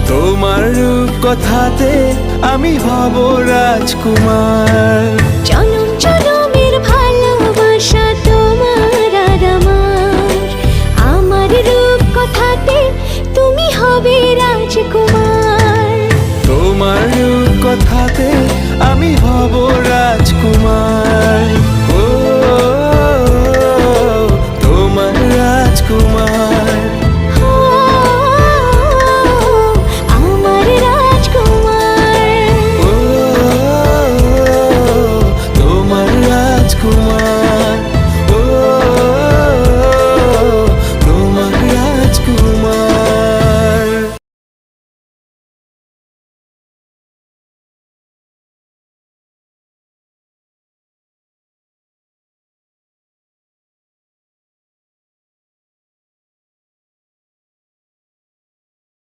তোমার রূপ কথাতে আমি হব রাজকুমার। জনম জনমের ভালোবাসা তোমার আর আমার রূপ কথাতে তুমি হবে রাজকুমার। তোমার রূপ কথাতে আমি হব রাজকুমার।